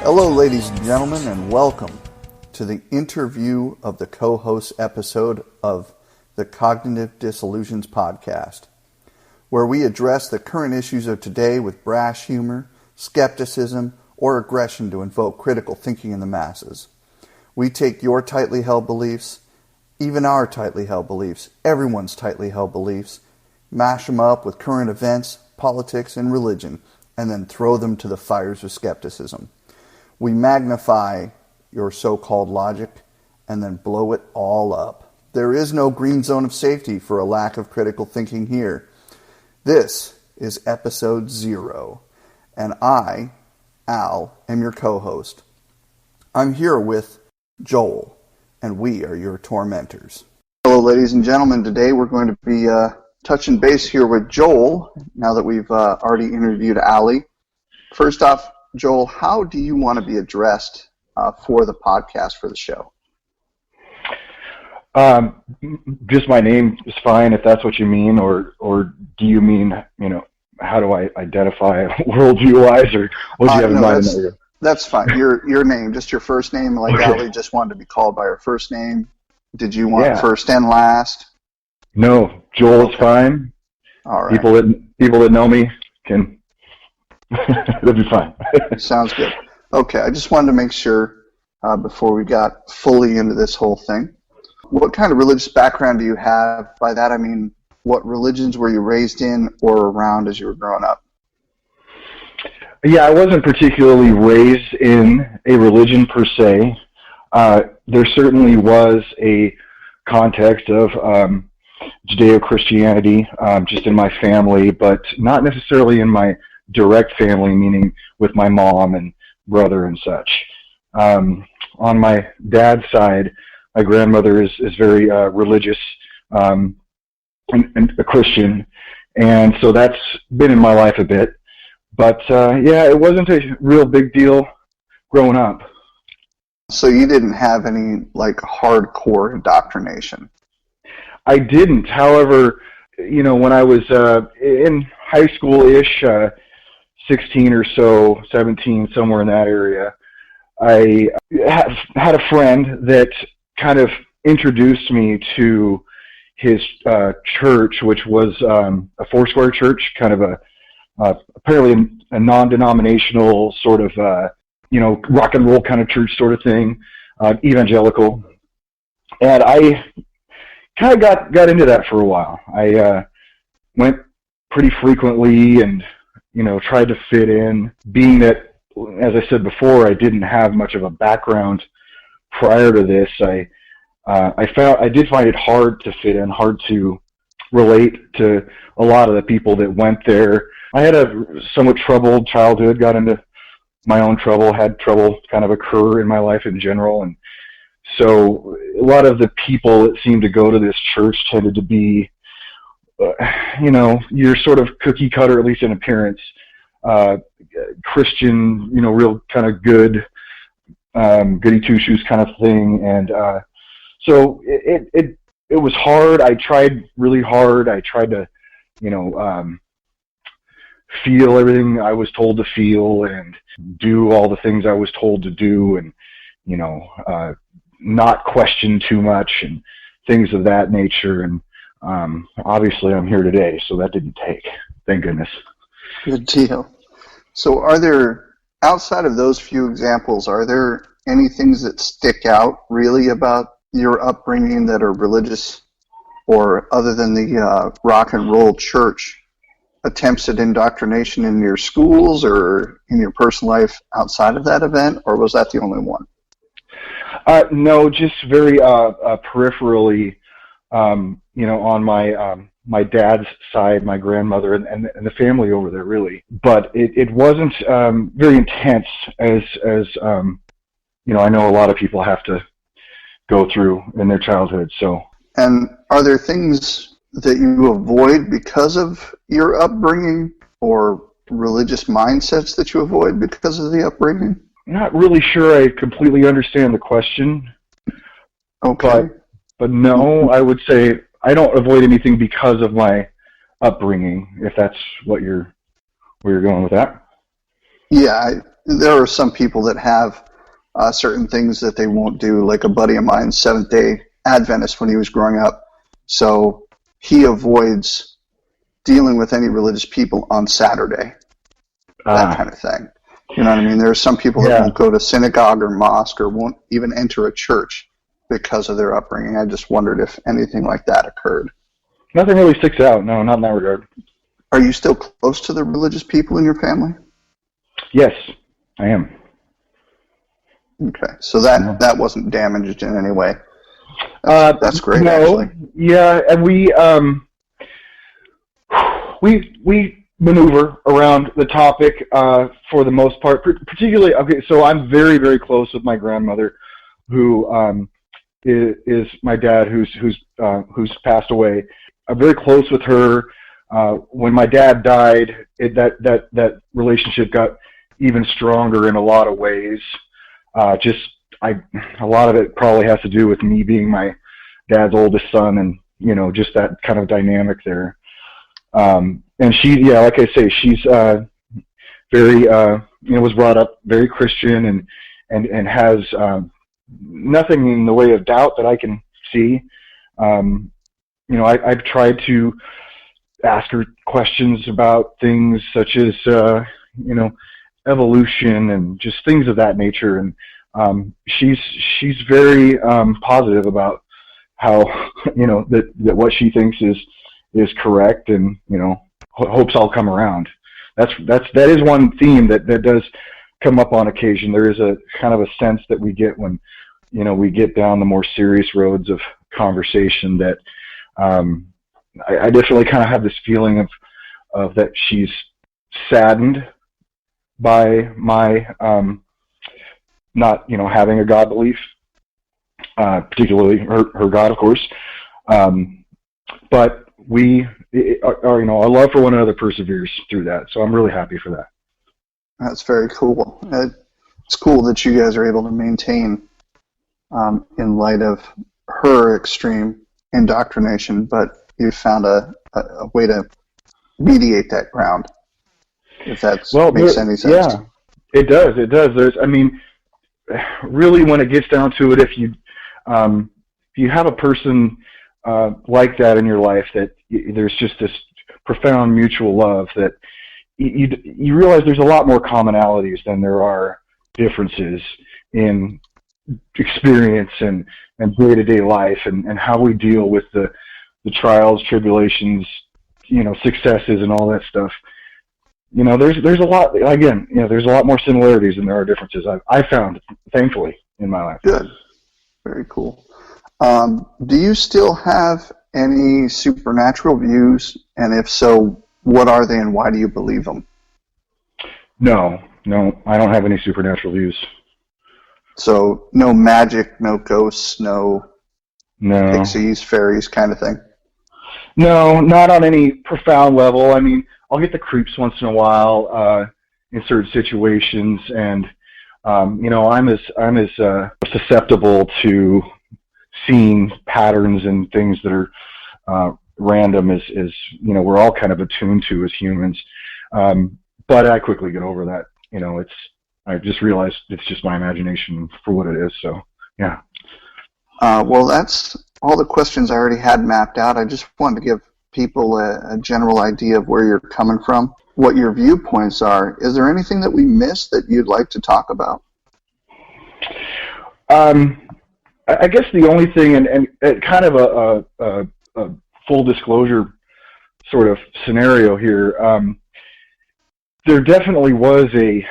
Hello, ladies and gentlemen, and welcome to the interview of the co-host episode of the Cognitive Disillusions podcast, where we address the current issues of today with brash humor, skepticism, or aggression to invoke critical thinking in the masses. We take your tightly held beliefs, even our tightly held beliefs, everyone's tightly held beliefs, mash them up with current events, politics, and religion, and then throw them to the fires of skepticism. We magnify your so-called logic and then blow it all up. There is no green zone of safety for a lack of critical thinking here. This is episode 0, and I, Al, am your co-host. I'm here with Joel, and we are your tormentors. Hello, ladies and gentlemen. Today we're going to be touching base here with Joel, now that we've already interviewed Allie. First off, Joel, how do you want to be addressed for the podcast, for the show? Just my name is fine, if that's what you mean, or do you mean, how do I identify worldview-wise, or what do you have in mind? That's fine. Your name, just your first name, like okay. Allie just wanted to be called by her first name. Did you want first and last? No, Joel is fine. All right. People that know me can... That'll be fine. Sounds good. Okay, I just wanted to make sure before we got fully into this whole thing. What kind of religious background do you have? By that I mean, what religions were you raised in or around as you were growing up? Yeah, I wasn't particularly raised in a religion per se. There certainly was a context of Judeo-Christianity just in my family, but not necessarily in my direct family, meaning with my mom and brother and such. On my dad's side, my grandmother is very religious and a Christian, and so that's been in my life a bit. But it wasn't a real big deal growing up. So you didn't have any hardcore indoctrination? I didn't. However, when I was in high school-ish, 16 or so, 17, somewhere in that area, I had a friend that kind of introduced me to his church, which was a Foursquare church, kind of apparently a non-denominational sort of, rock and roll kind of church sort of thing, evangelical. And I kind of got into that for a while. I went pretty frequently and tried to fit in, being that, as I said before, I didn't have much of a background prior to this. I did find it hard to fit in, hard to relate to a lot of the people that went there. I had a somewhat troubled childhood, got into my own trouble, had trouble kind of occur in my life in general, and so a lot of the people that seemed to go to this church tended to be you're sort of cookie cutter, at least in appearance, Christian, real kind of good, goody two shoes kind of thing. And, so it was hard. I tried really hard. I tried to, feel everything I was told to feel and do all the things I was told to do and, not question too much and things of that nature. And, obviously I'm here today, so that didn't take, thank goodness. Good deal. So are there, outside of those few examples, are there any things that stick out really about your upbringing that are religious, or other than the rock and roll church attempts at indoctrination in your schools or in your personal life outside of that event, or was that the only one? No, just very peripherally. On my dad's side, my grandmother and the family over there, really. But it wasn't very intense as I know a lot of people have to go through in their childhood. So. And are there things that you avoid because of your upbringing, or religious mindsets that you avoid because of the upbringing? Not really sure I completely understand the question. Okay. But no, I would say I don't avoid anything because of my upbringing, if that's where you're going with that. Yeah, there are some people that have certain things that they won't do. Like a buddy of mine, Seventh-day Adventist when he was growing up. So he avoids dealing with any religious people on Saturday, that kind of thing. You know what I mean? There are some people that won't go to synagogue or mosque or won't even enter a church because of their upbringing. I just wondered if anything like that occurred. Nothing really sticks out. No, not in that regard. Are you still close to the religious people in your family? Yes, I am. Okay, so that wasn't damaged in any way. That's great, no, actually. Yeah, and we maneuver around the topic for the most part. Particularly, okay, so I'm very, very close with my grandmother, who is my dad, who's passed away. I'm very close with her. When my dad died, that relationship got even stronger in a lot of ways. A lot of it probably has to do with me being my dad's oldest son, and just that kind of dynamic there. And she, like I say, she's very, was brought up very Christian and has nothing in the way of doubt that I can see. I've tried to ask her questions about things such as, evolution and just things of that nature. And she's very positive about how, that what she thinks is correct, and, hopes I'll come around. That is one theme that does come up on occasion. There is a kind of a sense that we get when, we get down the more serious roads of conversation that I definitely kind of have this feeling of that she's saddened by my not having a God belief, particularly her God, of course. But our love for one another perseveres through that. So I'm really happy for that. That's very cool. It's cool that you guys are able to maintain, in light of her extreme indoctrination, but you found a way to mediate that ground, if that makes any sense. Yeah, it does. It does. Really, when it gets down to it, if you have a person like that in your life, that there's just this profound mutual love, that you realize there's a lot more commonalities than there are differences in experience and day-to-day life, and how we deal with the trials, tribulations, successes, and all that stuff. There's a lot. Again, there's a lot more similarities than there are differences. I found, thankfully, in my life. Good, very cool. Do you still have any supernatural views? And if so, what are they and why do you believe them? No, I don't have any supernatural views. So no magic, no ghosts, no pixies, fairies kind of thing? No, not on any profound level. I mean, I'll get the creeps once in a while in certain situations, and I'm as susceptible to seeing patterns and things that are random as we're all kind of attuned to as humans. But I quickly get over that. I just realized it's just my imagination for what it is. So yeah. Well, that's all the questions I already had mapped out. I just wanted to give people a general idea of where you're coming from, what your viewpoints are. Is there anything that we missed that you'd like to talk about? I guess the only thing, and kind of a full disclosure sort of scenario here, there definitely was a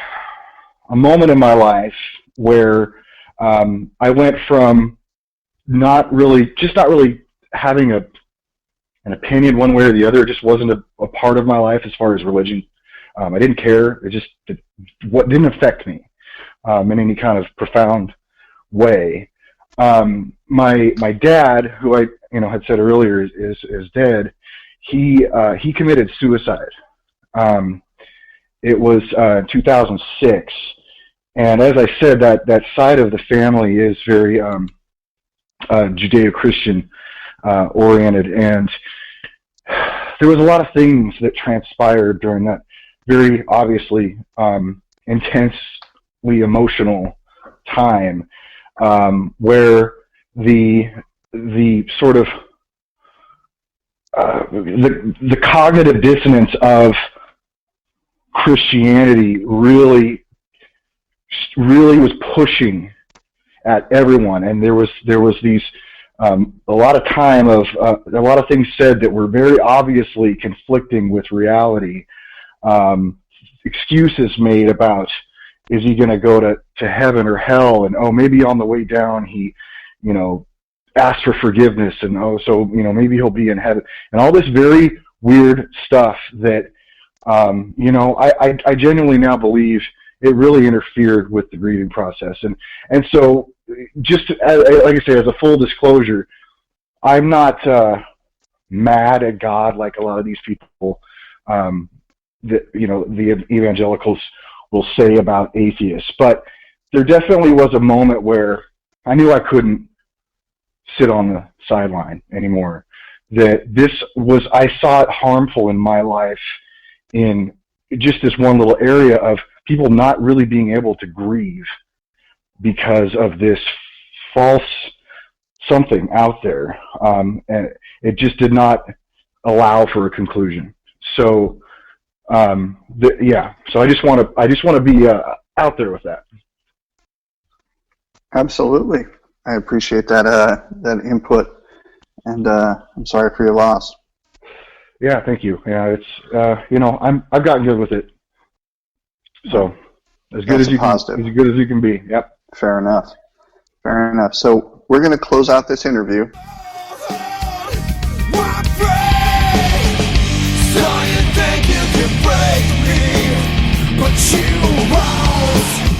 moment in my life where I went from not really having an opinion one way or the other. It just wasn't a part of my life as far as religion. I didn't care. What didn't affect me in any kind of profound way. My dad, who I had said earlier is dead. He committed suicide. It was 2006, and as I said, that side of the family is very Judeo-Christian oriented, and there was a lot of things that transpired during that very obviously intense intensely emotional time, where the sort of the cognitive dissonance of Christianity really was pushing at everyone, and there was these a lot of time of a lot of things said that were very obviously conflicting with reality. Excuses made about, is he going to go to heaven or hell, and maybe on the way down he asked for forgiveness, and so maybe he'll be in heaven, and all this very weird stuff that I genuinely now believe it really interfered with the grieving process. And so, just like I say, as a full disclosure, I'm not mad at God like a lot of these people that the evangelicals will say about atheists. But there definitely was a moment where I knew I couldn't sit on the sideline anymore. That I saw it harmful in my life in just this one little area of people not really being able to grieve because of this false something out there, and it just did not allow for a conclusion. So, so I just want to be out there with that. Absolutely, I appreciate that input, and I'm sorry for your loss. Yeah, thank you. Yeah, it's I've gotten good with it. So as good as you can be. Yep. Fair enough. So we're going to close out this interview. So you think you can break me, but you won't.